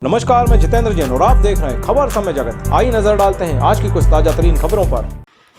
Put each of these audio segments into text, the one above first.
नमस्कार, मैं जितेंद्र जैन और आप देख रहे हैं खबर समय जगत। आइए नजर डालते हैं आज की कुछ ताजा तरीन खबरों पर।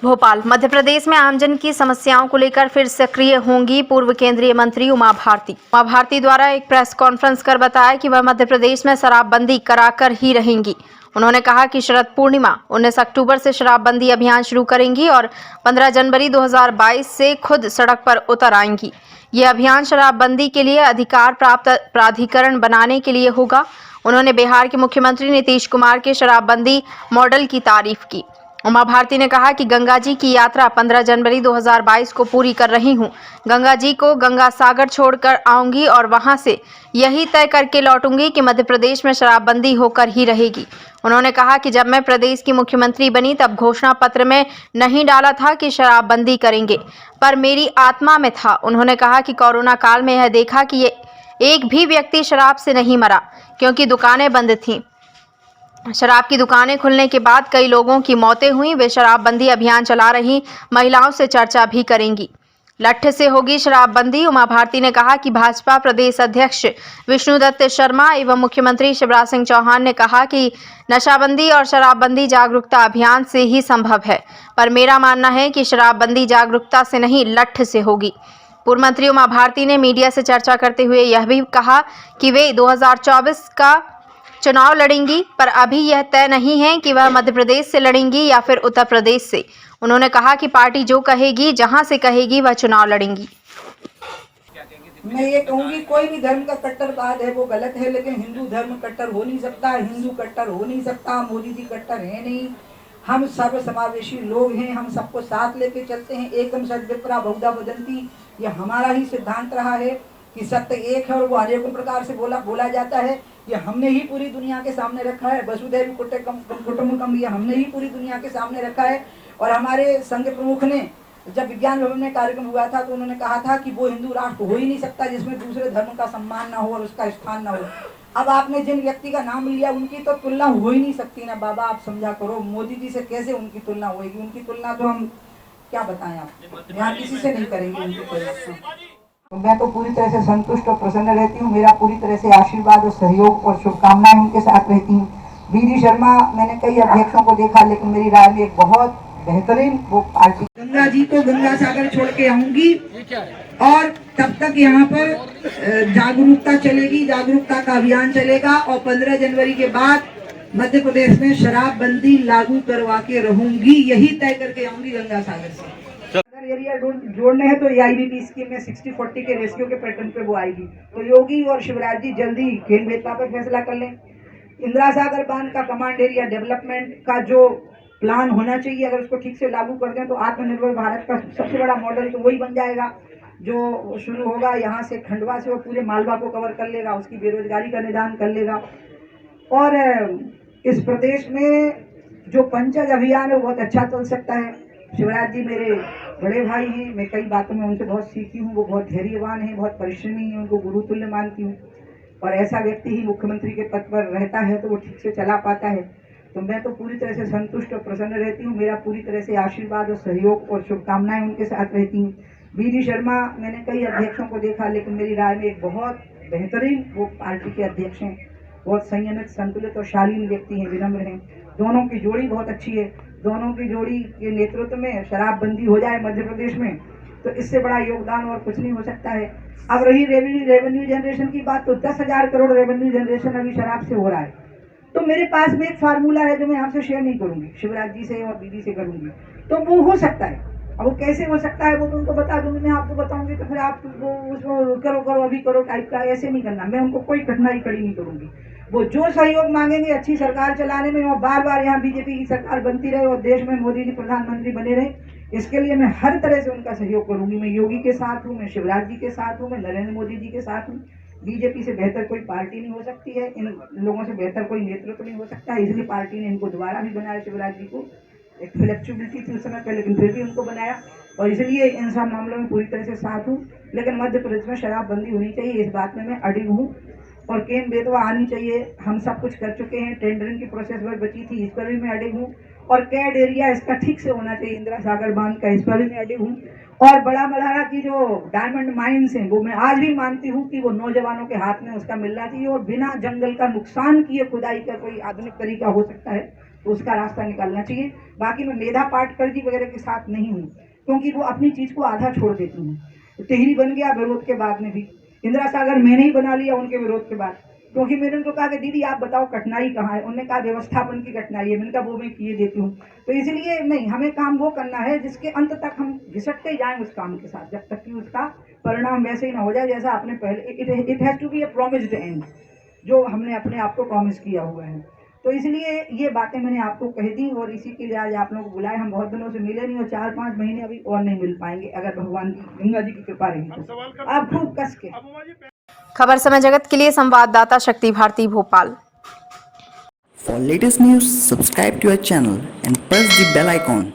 भोपाल मध्य प्रदेश में आमजन की समस्याओं को लेकर फिर सक्रिय होंगी पूर्व केंद्रीय मंत्री उमा भारती। उमा भारती द्वारा एक प्रेस कॉन्फ्रेंस कर बताया कि वह मध्य प्रदेश में शराबबंदी कराकर ही रहेंगी। उन्होंने कहा कि शरद पूर्णिमा 19 अक्टूबर से शराबबंदी अभियान शुरू करेंगी और 15 जनवरी 2022 से खुद सड़क पर उतर आएंगी। ये अभियान शराबबंदी के लिए अधिकार प्राप्त प्राधिकरण बनाने के लिए होगा। उन्होंने बिहार के मुख्यमंत्री नीतीश कुमार के शराबबंदी मॉडल की तारीफ की। उमा भारती ने कहा कि गंगा जी की यात्रा 15 जनवरी 2022 को पूरी कर रही हूं। गंगा जी को गंगा सागर छोड़कर आऊंगी और वहां से यही तय करके लौटूंगी कि मध्य प्रदेश में शराबबंदी होकर ही रहेगी। उन्होंने कहा कि जब मैं प्रदेश की मुख्यमंत्री बनी तब घोषणा पत्र में नहीं डाला था कि शराबबंदी करेंगे, पर मेरी आत्मा में था। उन्होंने कहा कि कोरोना काल में यह देखा कि एक भी व्यक्ति शराब से नहीं मरा, क्योंकि दुकानें बंद थीं। शराब की दुकानें खुलने के बाद कई लोगों की मौतें हुई। वे शराबबंदी अभियान चला रही महिलाओं से चर्चा भी करेंगी। लठ से होगी शराबबंदी। उमा भारती ने कहा कि भाजपा प्रदेश अध्यक्ष विष्णुदत्त शर्मा एवं मुख्यमंत्री शिवराज सिंह चौहान ने कहा कि नशाबंदी और शराबबंदी जागरूकता अभियान से ही संभव है, पर मेरा मानना है कि शराबबंदी जागरूकता से नहीं, लठ से होगी। पूर्व मंत्री उमा भारती ने मीडिया से चर्चा करते हुए यह भी कहा कि वे 2024 का चुनाव लड़ेंगी, पर अभी यह तय नहीं है कि वह मध्य प्रदेश से लड़ेंगी या फिर उत्तर प्रदेश से। उन्होंने कहा कि पार्टी जो कहेगी, जहां से कहेगी, वह चुनाव लड़ेंगी। मैं ये कहूंगी कोई भी धर्म का कट्टरवाद है वो गलत है, लेकिन हिंदू धर्म कट्टर हो नहीं सकता, हिंदू कट्टर हो नहीं सकता, मोदी जी कट्टर है नहीं। हम सर्व समावेशी लोग हैं, हम सबको साथ लेके चलते हैं। एकम सद्विप्रा बहुधा वदंती, ये हमारा ही सिद्धांत रहा है कि सत्य एक है और वो अनेकों प्रकार से बोला जाता है। ये हमने ही पूरी दुनिया के सामने रखा है। वसुधैव कुटुंबकम ये हमने ही पूरी दुनिया के सामने रखा है। और हमारे संघ प्रमुख ने जब विज्ञान भवन में कार्यक्रम हुआ था तो उन्होंने कहा था कि वो हिंदू राष्ट्र हो ही नहीं सकता जिसमें दूसरे धर्म का सम्मान ना हो और उसका स्थान ना हो। अब आपने जिन व्यक्ति का नाम लिया उनकी तो तुलना हो ही नहीं सकती ना बाबा, आप समझा करो। मोदी जी से कैसे उनकी तुलना होगी? उनकी तुलना तो हम क्या बताएं, आप यहाँ किसी से नहीं करेंगे उनकी तुलना। मैं तो पूरी तरह से संतुष्ट और प्रसन्न रहती हूँ। मेरा पूरी तरह से आशीर्वाद और सहयोग और शुभकामनाएं उनके साथ रहती हूँ। बीडी शर्मा, मैंने कई अध्यक्षों को देखा, लेकिन मेरी राय में एक बहुत बेहतरीन वो पार्टी। गंगा जी को गंगा सागर छोड़ के आऊंगी और तब तक यहाँ पर जागरूकता चलेगी, जागरूकता का अभियान चलेगा और 15 जनवरी के बाद मध्य प्रदेश में शराबबंदी लागू करवा के रहूंगी। यही तय करके आऊंगी गंगा सागर से। अगर एरिया जोड़ने हैं तो AIBP स्कीम में 60-40 के रेशियो के पैटर्न पे वो आएगी। तो योगी और शिवराज जी जल्दी खेल भेदभाव पर फैसला कर लें। इंदिरा सागर बांध का कमांड एरिया डेवलपमेंट का जो प्लान होना चाहिए, अगर उसको ठीक से लागू कर दें तो आत्मनिर्भर भारत का सबसे बड़ा मॉडल तो वही बन जाएगा। जो शुरू होगा यहाँ से खंडवा से, वो पूरे मालवा को कवर कर लेगा, उसकी बेरोजगारी का निदान कर लेगा। और इस प्रदेश में जो पंचायत अभियान है वो बहुत अच्छा चल सकता है। शिवराज जी मेरे बड़े भाई हैं, मैं कई बातों में उनसे बहुत सीखी हूँ। वो बहुत धैर्यवान हैं, बहुत परिश्रमी हैं, उनको गुरु तुल्य मानती हूँ। और ऐसा व्यक्ति ही मुख्यमंत्री के पद पर रहता है तो वो ठीक से चला पाता है। तो मैं तो पूरी तरह से संतुष्ट और प्रसन्न रहती हूँ। मेरा पूरी तरह से आशीर्वाद और सहयोग और शुभकामनाएं उनके साथ रहती हूँ। बीडी शर्मा, मैंने कई अध्यक्षों को देखा, लेकिन मेरी राय में एक बहुत बेहतरीन वो पार्टी के अध्यक्ष हैं। बहुत संयमित, संतुलित और शालीन व्यक्ति हैं, विनम्र हैं। दोनों की जोड़ी बहुत अच्छी है। दोनों की जोड़ी के नेतृत्व में शराबबंदी हो जाए मध्य प्रदेश में तो इससे बड़ा योगदान और कुछ नहीं हो सकता है। अब रही रेवेन्यू जनरेशन की बात, तो 10,000 करोड़ रेवेन्यू जनरेशन अभी शराब से हो रहा है। तो मेरे पास में एक फार्मूला है जो मैं आपसे शेयर नहीं करूंगी, शिवराज जी से और बीडी से करूंगी। तो वो हो सकता है। अब वो कैसे हो सकता है वो तो उनको बता दूंगी, मैं आपको बताऊंगी तो फिर आप वो उसको करो अभी करो टाइप का ऐसे नहीं करना। मैं उनको कोई कठिनाई खड़ी नहीं करूंगी। वो जो सहयोग मांगेंगे अच्छी सरकार चलाने में, और बार बार यहाँ बीजेपी की सरकार बनती रहे और देश में मोदी जी प्रधानमंत्री बने रहे, इसके लिए मैं हर तरह से उनका सहयोग करूंगी। मैं योगी के साथ हूँ, मैं शिवराज जी के साथ हूँ, मैं नरेंद्र मोदी जी के साथ हूँ। बीजेपी से बेहतर कोई पार्टी नहीं हो सकती है, इन लोगों से बेहतर कोई नेतृत्व नहीं हो सकता है। इसलिए पार्टी ने इनको दोबारा भी बनाया। शिवराज जी को एक फ्लेक्सिबिलिटी थी उस समय पे, लेकिन फिर भी उनको बनाया और इसलिए इन सब मामलों में पूरी तरह से साथ हूँ। लेकिन मध्य प्रदेश में शराबबंदी होनी चाहिए, इस बात में मैं अडिग हूँ। और केन बेतवा आनी चाहिए। हम सब कुछ कर चुके हैं, टेंडरिंग की प्रोसेस पर बची थी, इस पर भी मैं अड़े हूँ। और कैड एरिया इसका ठीक से होना चाहिए, इंदिरा सागर बांध का, इस पर भी मैं अड़े हूँ। और बड़ा मल्हारा की जो डायमंड माइंस हैं वो मैं आज भी मानती हूँ कि वो नौजवानों के हाथ में उसका मिलना चाहिए, और बिना जंगल का नुकसान किए खुदाई का कोई आधुनिक तरीका हो सकता है तो उसका रास्ता निकालना चाहिए। बाकी मैं मेधा पाटकर जी वगैरह के साथ नहीं हूँ, क्योंकि वो अपनी चीज को आधा छोड़ देती हैं। टिहरी बन गया विरोध के बाद में भी, इंदिरा सागर मैंने ही बना लिया उनके विरोध के बाद, क्योंकि मैंने उनको कहा कि दीदी आप बताओ कठिनाई कहाँ है। उन्होंने कहा व्यवस्थापन की कठिनाई है। मैंने कहा वो मैं किए देती हूँ। तो इसलिए नहीं, हमें काम वो करना है जिसके अंत तक हम घिसटते जाएं उस काम के साथ, जब तक कि उसका परिणाम वैसे ही ना हो जाए जैसा आपने पहले, it has to be a promised end, जो हमने अपने आप को प्रॉमिस किया हुआ है। तो इसलिए ये बातें मैंने आपको कह दी, और इसी के लिए आज आप लोगों को बुलाए। हम बहुत दिनों से मिले नहीं, और 4-5 महीने अभी और नहीं मिल पाएंगे, अगर भगवान की गंगा जी की कृपा रही तो। आप खूब कस के। खबर समय जगत के लिए संवाददाता शक्ति Bharti Bhopal. For latest news, subscribe to our channel and press the bell icon.